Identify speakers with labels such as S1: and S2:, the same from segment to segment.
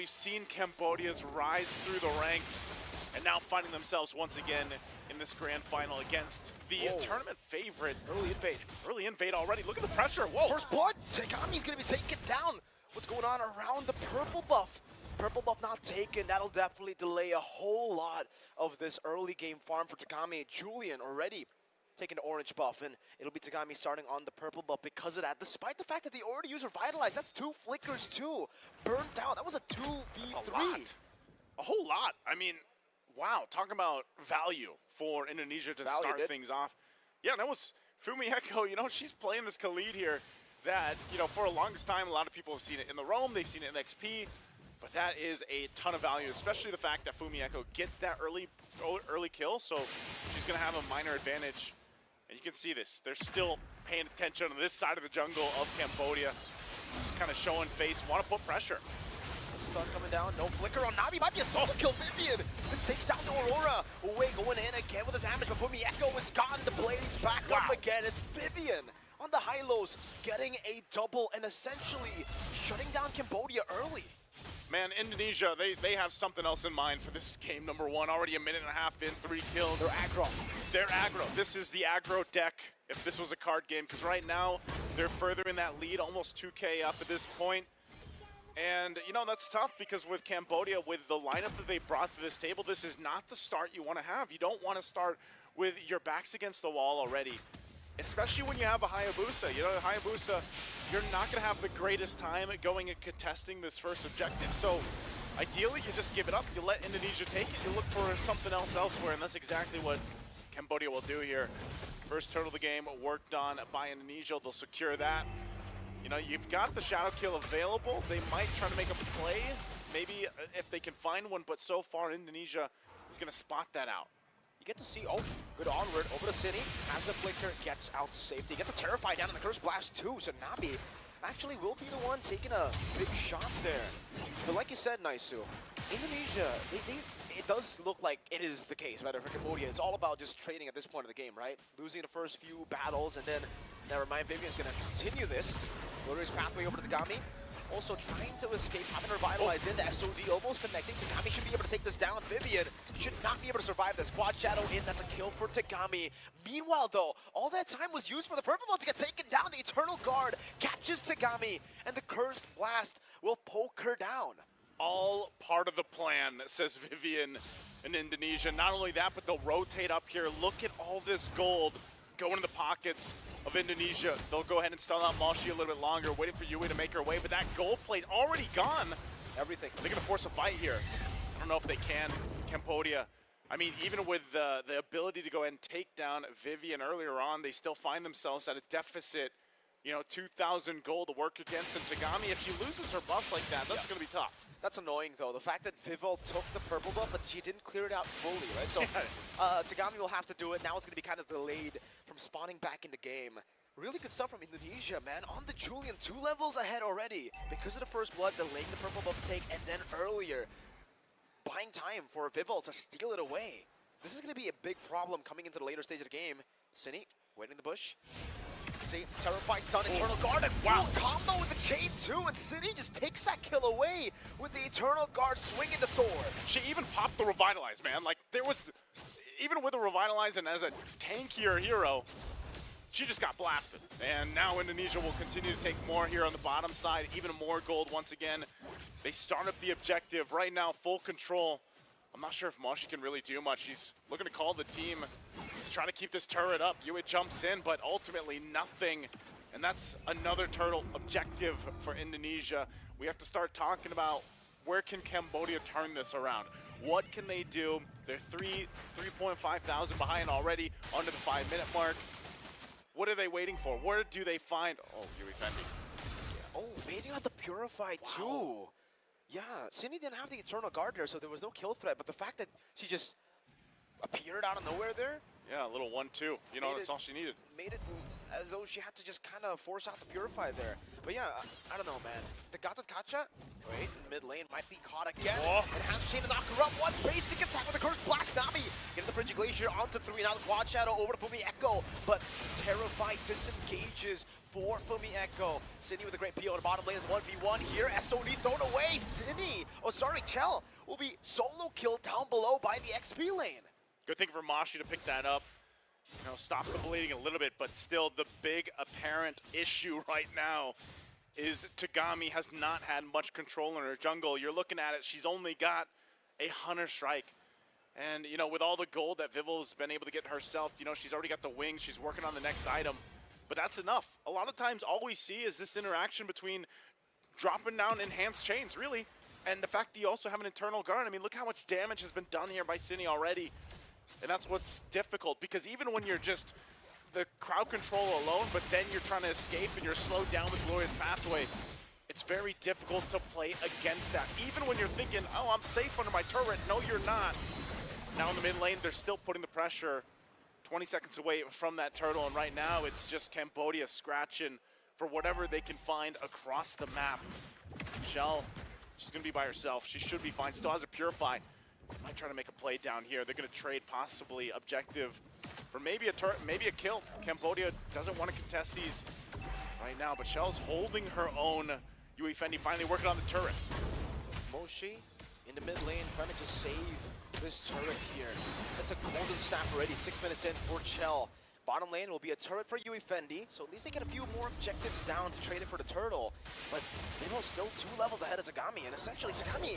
S1: we've seen Cambodia's rise through the ranks and now finding themselves once again in this grand final against the tournament favorite. Early invade already. Look at the pressure. Whoa.
S2: First blood. Tagami's going to be taken down. What's going on around the purple buff? Purple buff not taken. That'll definitely delay a whole lot of this early game farm for Tagami. Julian already taking the orange buff, and it'll be Tagami starting on the purple buff because of that. Despite the fact that they already used Revitalize, that's 2 flickers too. Burnt out. That was a 2v3.
S1: A whole lot. I mean, wow. Talking about value for Indonesia to start things off. Yeah, that was Fumi Echo. You know, she's playing this Khalid here that, you know, for the longest time, a lot of people have seen it in the Roam, they've seen it in XP, but that is a ton of value, especially the fact that Fumi Echo gets that early kill, so she's going to have a minor advantage. And you can see this. They're still paying attention on this side of the jungle of Cambodia. Just kind of showing face, want to put pressure.
S2: Stun coming down, no flicker on Navi, might be a solo kill. Vivian, this takes down the Aurora. Uwe going in again with the damage, but Fumi Echo is gone. The blades back up again. It's Vivian on the high-lows, getting a double and essentially shutting down Cambodia early.
S1: Man, Indonesia, they have something else in mind for this game. Number one, already a minute and a half in, 3 kills.
S2: They're aggro.
S1: They're aggro. This is the aggro deck if this was a card game, because right now they're further in that lead, almost 2K up at this point. And, you know, that's tough because with Cambodia, with the lineup that they brought to this table, this is not the start you want to have. You don't want to start with your backs against the wall already, especially when you have a Hayabusa. You know, Hayabusa, you're not going to have the greatest time at going and contesting this first objective. So, ideally, you just give it up. You let Indonesia take it. You look for something else elsewhere, and that's exactly what Cambodia will do here. First turtle of the game worked on by Indonesia. They'll secure that. You know, you've got the shadow kill available. They might try to make a play, maybe if they can find one, but so far Indonesia is going to spot that out.
S2: You get to see, good onward, over to City, has the flicker, gets out to safety, gets a Terrify down in the Curse Blast too, so Nabi actually will be the one taking a big shot there. But like you said, Naisu, Indonesia, it does look like it is the case, rather, for Cambodia. It's all about just trading at this point of the game, right? Losing the first few battles, and then, never mind, Vivian's going to continue this. Loader's pathway over to Tagami. Also trying to escape, having revitalized in the SOD, almost connecting. Tagami should be able to take this down. Vivian should not be able to survive this. Quad Shadow in, that's a kill for Tagami. Meanwhile, though, all that time was used for the Purple Belt to get taken down. The Eternal Guard catches Tagami, and the Cursed Blast will poke her down.
S1: All part of the plan, says Vivian in Indonesia. Not only that, but they'll rotate up here. Look at all this gold going in the pockets of Indonesia. They'll go ahead and stall out Malshi a little bit longer, waiting for Yui to make her way, but that gold plate already gone. Everything. They're going to force a fight here. I don't know if they can. Cambodia, I mean, even with the ability to go ahead and take down Vivian earlier on, they still find themselves at a deficit, you know, 2,000 gold to work against. And Tagami, if she loses her buffs like that, that's going to be tough.
S2: That's annoying, though. The fact that Vivol took the purple buff, but she didn't clear it out fully, right? So Tagami will have to do it. Now it's going to be kind of delayed from spawning back in the game. Really good stuff from Indonesia, man. On the Julian, 2 levels ahead already. Because of the first blood, delaying the purple buff take, and then earlier, buying time for Vivol to steal it away. This is going to be a big problem coming into the later stage of the game. Cine, waiting in the bush. See, Terrify Sun, Eternal Guard, and wow, combo with the chain too, and City just takes that kill away with the Eternal Guard swinging the sword.
S1: She even popped the Revitalize, man. Like, there was, even with the Revitalize and as a tankier hero, she just got blasted. And now Indonesia will continue to take more here on the bottom side, even more gold once again. They start up the objective right now, full control. I'm not sure if Malshi can really do much. He's looking to call the team, trying to keep this turret up. Yui jumps in, but ultimately nothing. And that's another turtle objective for Indonesia. We have to start talking about where can Cambodia turn this around? What can they do? They're 3.5 thousand behind already, under the 5-minute mark. What are they waiting for? Where do they find? Oh, Yui Fendi.
S2: Oh, baiting out the Purify too. Yeah, Cindy didn't have the Eternal Guard there, so there was no kill threat, but the fact that she just appeared out of nowhere there.
S1: Yeah, a little 1-2. You know, that's all she needed.
S2: Made it as though she had to just kind of force out the Purify there. But yeah, I don't know, man. The Gatot Kacha, wait, in mid lane, might be caught again.
S1: Oh.
S2: And has Chain to knock her up. One basic attack with the Curse Blast. Navi getting the Frigid Glacier onto 3. Now the Quad Shadow over to Fumi Echo. But Terrify disengages for Fumi Echo. Sydney with a great PO on the bottom lane is 1v1 here. SOD thrown away. Sydney Oh, sorry, Chell will be solo killed down below by the XP lane.
S1: Good thing for Mashi to pick that up. You know, stop the bleeding a little bit, but still the big apparent issue right now is Tagami has not had much control in her jungle. You're looking at it, she's only got a Hunter Strike. And, you know, with all the gold that Vivil's been able to get herself, you know, she's already got the wings, she's working on the next item. But that's enough. A lot of times all we see is this interaction between dropping down enhanced chains, really. And the fact that you also have an internal guard. I mean, look how much damage has been done here by Cine already. And that's what's difficult, because even when you're just the crowd control alone, but then you're trying to escape and you're slowed down with Glorious Pathway, it's very difficult to play against that. Even when you're thinking, oh, I'm safe under my turret. No, you're not. Now in the mid lane, they're still putting the pressure 20 seconds away from that turtle, and right now it's just Cambodia scratching for whatever they can find across the map. Shell, she's going to be by herself. She should be fine. Still has a Purify. Might try to make a play down here. They're going to trade possibly objective for maybe a turret, maybe a kill. Cambodia doesn't want to contest these right now, but Shell's holding her own. Iesf finally working on the turret.
S2: Moshi in the mid lane trying to just save this turret here. That's a golden sap already, 6 minutes in for Chell. Bottom lane will be a turret for Iesf, so at least they get a few more objectives down to trade it for the turtle. But Vivo's still 2 levels ahead of Tagami, and essentially Tagami,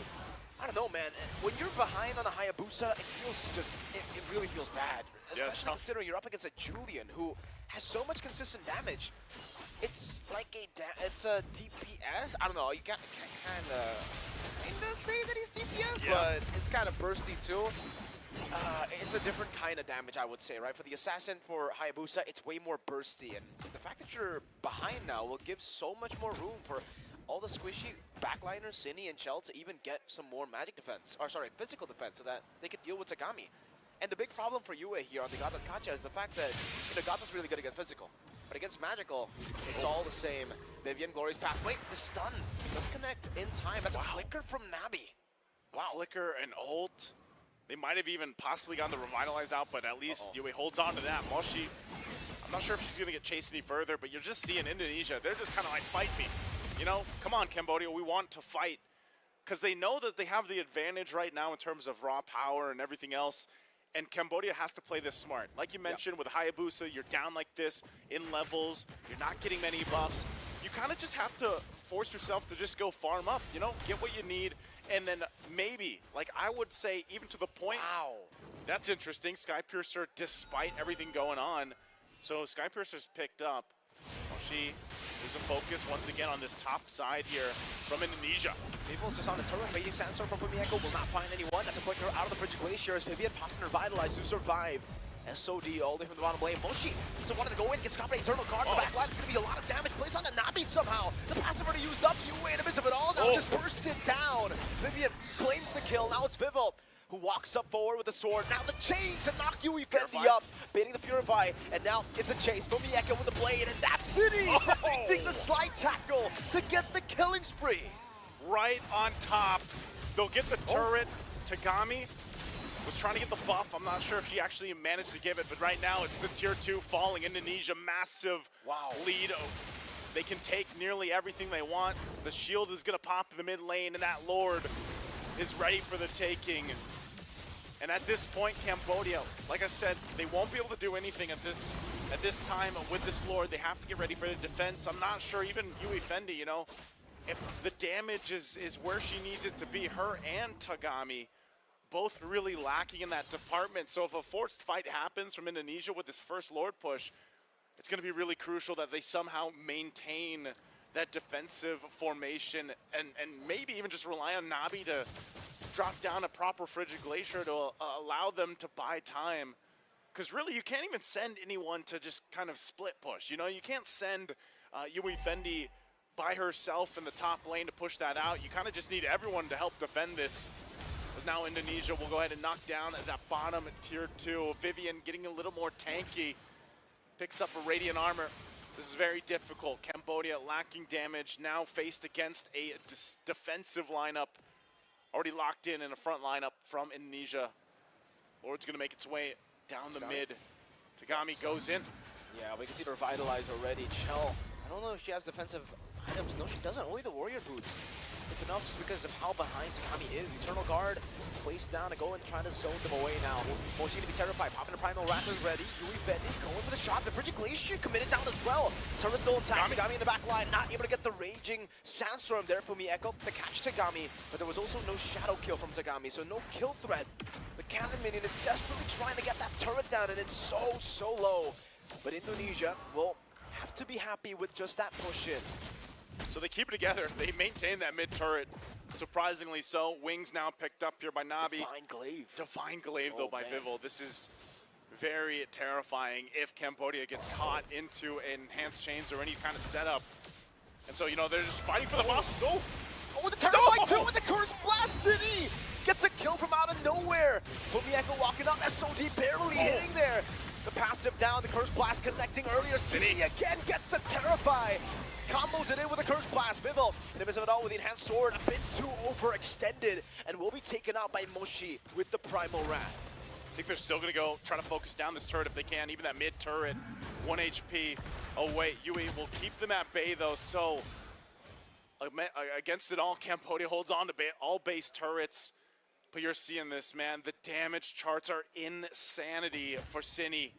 S2: I don't know, man. When you're behind on a Hayabusa, it feels just, it really feels bad. Especially considering you're up against a Julian who has so much consistent damage. It's like it's a DPS. I don't know. You can't kind of say that he's DPS, but it's kind of bursty too. It's a different kind of damage, I would say, right? For the assassin, for Hayabusa, it's way more bursty, and the fact that you're behind now will give so much more room for all the squishy backliners, Cine and Chell, to even get some more magic defense, or sorry, physical defense, so that they could deal with Tagami. And the big problem for Yue here on the God of Kacha is the fact that, you know, Gotham's really good against physical. But against magical, it's all the same. Vivian, Glorious Path. Wait, the stun doesn't connect in time. That's a flicker from Nabi.
S1: Wow. Flicker and ult. They might have even possibly gotten the Revitalize out, but at least Yue holds on to that. Moshi, I'm not sure if she's going to get chased any further, but you're just seeing Indonesia. They're just kind of like, fight me. You know, come on, Cambodia, we want to fight. Because they know that they have the advantage right now in terms of raw power and everything else. And Cambodia has to play this smart. Like you mentioned, with Hayabusa, you're down like this in levels. You're not getting many buffs. You kind of just have to force yourself to just go farm up, you know, get what you need. And then maybe, like I would say, even to the point.
S2: Wow.
S1: That's interesting. Skypiercer, despite everything going on. So Skypiercer's picked up. She is a focus once again on this top side here from Indonesia.
S2: People's just on the turret. Radiant Sandstorm from Mieko will not find anyone. That's a flicker out of the Frigid Glacier as Vivian pops and Revitalize to survive. SOD all the way from the bottom lane. Moshi doesn't want to go in, gets caught by Eternal Guard in the back line. It's going to be a lot of damage. Plays on the Nabi somehow. The passive already used up. Yue in the midst of it all now just bursts it down. Vivian claims the kill. Now it's Vivo who walks up forward with the sword. Now the chain to knock Iesf up, baiting the Purify, and now it's a chase from Mieko with the blade, and that's City predicting the slide tackle to get the killing spree.
S1: Right on top. They'll get the turret. Tagami was trying to get the buff. I'm not sure if she actually managed to give it, but right now it's the tier 2 falling. Indonesia, massive lead. They can take nearly everything they want. The shield is going to pop in the mid lane, and that Lord is ready for the taking. And at this point, Cambodia, like I said, they won't be able to do anything at this time with this Lord. They have to get ready for the defense. I'm not sure even Iesf, you know, if the damage is where she needs it to be. Her and Tagami both really lacking in that department. So if a forced fight happens from Indonesia with this first Lord push, it's going to be really crucial that they somehow maintain that defensive formation and maybe even just rely on Nabi to drop down a proper Frigid Glacier to allow them to buy time. Because really, you can't even send anyone to just kind of split push. You know, you can't send Iesf by herself in the top lane to push that out. You kind of just need everyone to help defend this. As now Indonesia will go ahead and knock down that bottom tier 2. Vivian getting a little more tanky. Picks up a Radiant Armor. This is very difficult. Cambodia lacking damage, now faced against a defensive lineup. Already locked in a front lineup from Indonesia. Lord's going to make its way down the mid. Tagami goes in.
S2: Yeah, we can see the Revitalize already. Chell, I don't know if she has defensive items. No, she doesn't. Only the Warrior Boots. it's enough just because of how behind Tagami is. Eternal Guard placed down and going and trying to zone them away now. Moshi gonna be terrified. Popping the Primal Raptors ready. Yui Fendi going for the shots. And Frigid Glacier committed down as well. Turret still intact. Tagami in the back line, not able to get the Raging Sandstorm there for Echo to catch Tagami. But there was also no shadow kill from Tagami, so no kill threat. The Cannon Minion is desperately trying to get that turret down, and it's so low. But Indonesia will have to be happy with just that push in.
S1: So they keep it together. They maintain that mid turret. Surprisingly so. Wings now picked up here by Nabi.
S2: Divine Glaive.
S1: Divine Glaive though by Vivel. This is very terrifying if Cambodia gets caught into enhanced chains or any kind of setup. And so, you know, they're just fighting for the boss. Oh,
S2: with the Terrify too, with the Curse Blast City! Gets a kill from out of nowhere. Echo walking up, SOD barely hitting there. The passive down, the Curse Blast connecting earlier. City again gets the Terrify. Combos it in with a Curse Blast. Vivel, in the midst of it all with the Enhanced Sword, a bit too overextended, and will be taken out by Moshi with the Primal Rat.
S1: I think they're still going to go try to focus down this turret if they can. Even that mid turret, 1 HP away. Yui will keep them at bay though, so against it all, Cambodia holds on to all base turrets. But you're seeing this, man. The damage charts are insanity for Cini.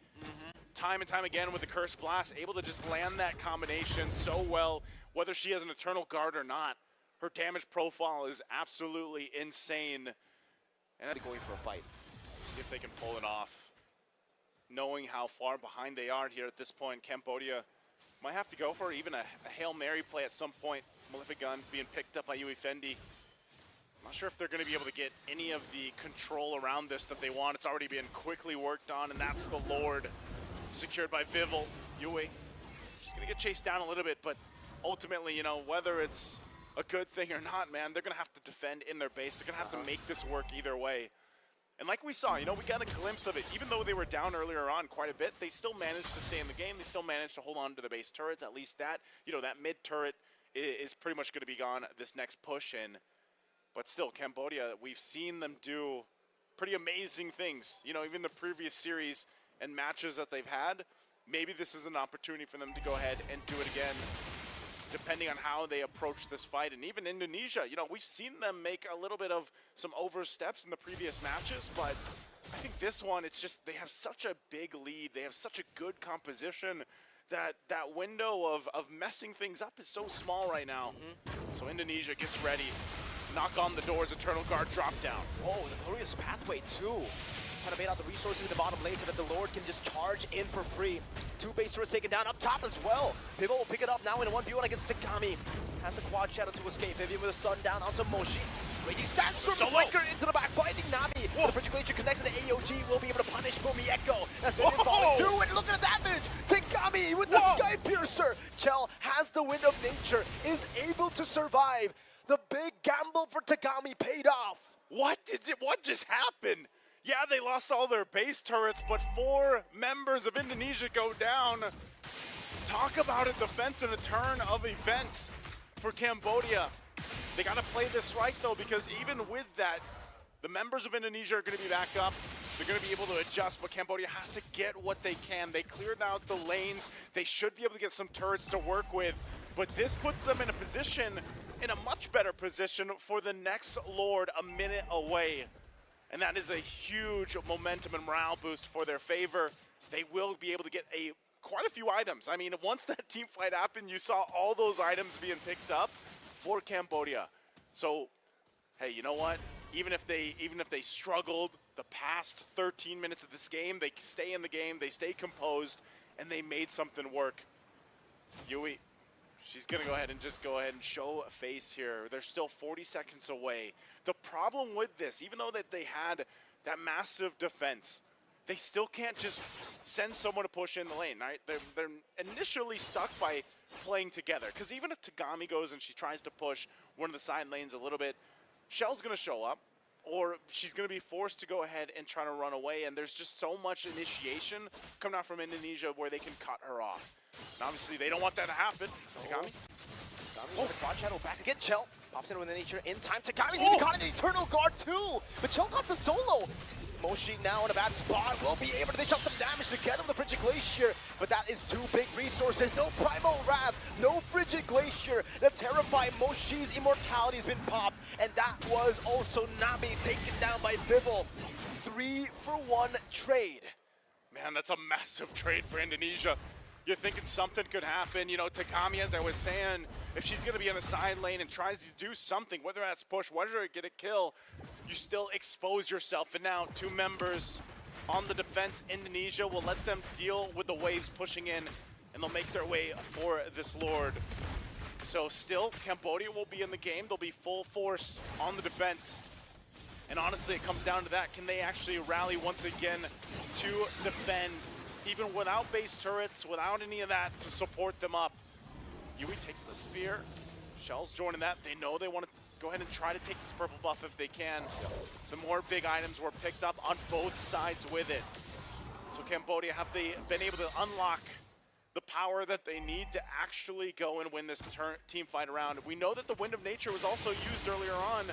S1: Time and time again with the Curse Blast, able to just land that combination so well, whether she has an Eternal Guard or not. Her damage profile is absolutely insane. And
S2: They're going for a fight.
S1: See if they can pull it off. Knowing how far behind they are here at this point, Cambodia might have to go for even a Hail Mary play at some point. Malefic Gun being picked up by Yui Fendi. Not sure if they're going to be able to get any of the control around this that they want. It's already been quickly worked on, and that's the Lord. Secured by Vivel. Yui, she's going to get chased down a little bit, but ultimately, you know, whether it's a good thing or not, man, they're going to have to defend in their base. They're going to have to make this work either way. And like we saw, you know, we got a glimpse of it. Even though they were down earlier on quite a bit, they still managed to stay in the game. They still managed to hold on to the base turrets. At least that, you know, that mid turret is pretty much going to be gone this next push in. But still, Cambodia, we've seen them do pretty amazing things. You know, even the previous series and matches that they've had, maybe this is an opportunity for them to go ahead and do it again, depending on how they approach this fight. And even Indonesia, you know, we've seen them make a little bit of some oversteps in the previous matches, but I think this one, it's just, they have such a big lead. They have such a good composition that that window of messing things up is so small right now. So Indonesia gets ready. Knock on the doors, Eternal Guard drop down.
S2: Oh, the glorious pathway too. Trying to bait out the resources in the bottom lane so that the Lord can just charge in for free. 2 base turrets taken down up top as well. Pivot will pick it up now in a 1v1 against Tagami. Has the quad shadow to escape. Vivian with a stun down onto Moshi. Raging Sandstorm flanker into the back, finding Nabi. The Frigid Glacier connects to the AOG, will be able to punish Echo. That's Vivian falling too, and look at the damage! Tagami with the Sky Piercer. Chell has the Wind of Nature, is able to survive. The big gamble for Tagami paid off.
S1: What just happened? Yeah, they lost all their base turrets, but 4 members of Indonesia go down. Talk about a defense and a turn of events for Cambodia. They got to play this right, though, because even with that, the members of Indonesia are going to be back up. They're going to be able to adjust, but Cambodia has to get what they can. They cleared out the lanes. They should be able to get some turrets to work with, but this puts them in a position, in a much better position for the next Lord a minute away. And that is a huge momentum and morale boost for their favor. They will be able to get quite a few items. I mean, once that team fight happened, you saw all those items being picked up for Cambodia. So, hey, you know what? Even if they struggled the past 13 minutes of this game, they stay in the game, they stay composed, and they made something work. Yui, she's going to go ahead and show a face here. They're still 40 seconds away. The problem with this, even though that they had that massive defense, they still can't just send someone to push in the lane, right? They're initially stuck by playing together. Because even if Tagami goes and she tries to push one of the side lanes a little bit, Shell's going to show up, or she's going to be forced to go ahead and try to run away. And there's just so much initiation coming out from Indonesia where they can cut her off. And obviously, they don't want that to happen. Tagami?
S2: Tagami with the quad shadow back again. Chell pops in with the nature in time. Tagami's even caught in the Eternal Guard too. But Chell got the solo. Moshi now in a bad spot. Will be able to dish out some damage together with the Frigid Glacier, but that is too big resources. No Primal Wrath, no Frigid Glacier. The terrifying Moshi's immortality has been popped, and that was also Nabi taken down by Bibble. 3-for-1 trade.
S1: Man, that's a massive trade for Indonesia. You're thinking something could happen. You know, Takami, as I was saying, if she's going to be in a side lane and tries to do something, whether that's push, whether get a kill, you still expose yourself. And now 2 members on the defense. Indonesia will let them deal with the waves pushing in, and they'll make their way for this Lord. So still, Cambodia will be in the game. They'll be full force on the defense. And honestly, it comes down to that. Can they actually rally once again to defend, even without base turrets, without any of that to support them up? Yui takes the spear. Shell's joining that. They know they want to go ahead and try to take this purple buff if they can. Some more big items were picked up on both sides with it. So Cambodia, have they been able to unlock the power that they need to actually go and win this team fight around? We know that the Wind of Nature was also used earlier on,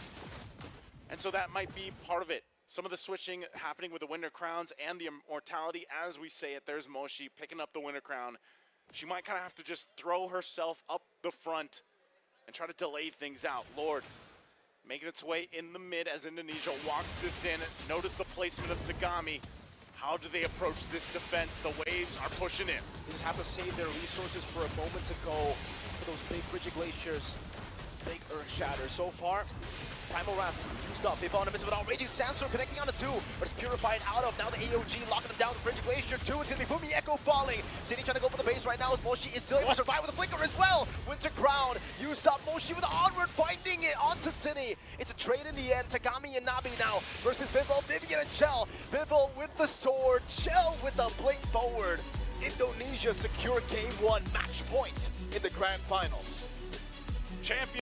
S1: and so that might be part of it. Some of the switching happening with the Winter Crowns and the Immortality, as we say it. There's Moshi picking up the Winter Crown. She might kind of have to just throw herself up the front and try to delay things out. Lord making its way in the mid as Indonesia walks this in. Notice the placement of Tagami. How do they approach this defense? The waves are pushing in.
S2: They just have to save their resources for a moment to go for those big Frigid Glaciers, big Earth Shatter. So far, Primal Wrath used up. They've on a miss of it all. Raging Sandstorm connecting on the 2, but it's purified out of. Now the AOG locking them down. The Frigid Glacier 2. It's going to be Fumi Echo falling. City trying to go for the base right now as Moshi is still able to survive with a flicker as well. Winter Crown used up. Moshi with the onward, finding it onto City. It's a trade in the end. Tagami and Nabi now versus Bibble, Vivian and Chell. Bibble with the sword, Chell with the blink forward. Indonesia secure game 1 match point in the grand finals.
S1: Champion.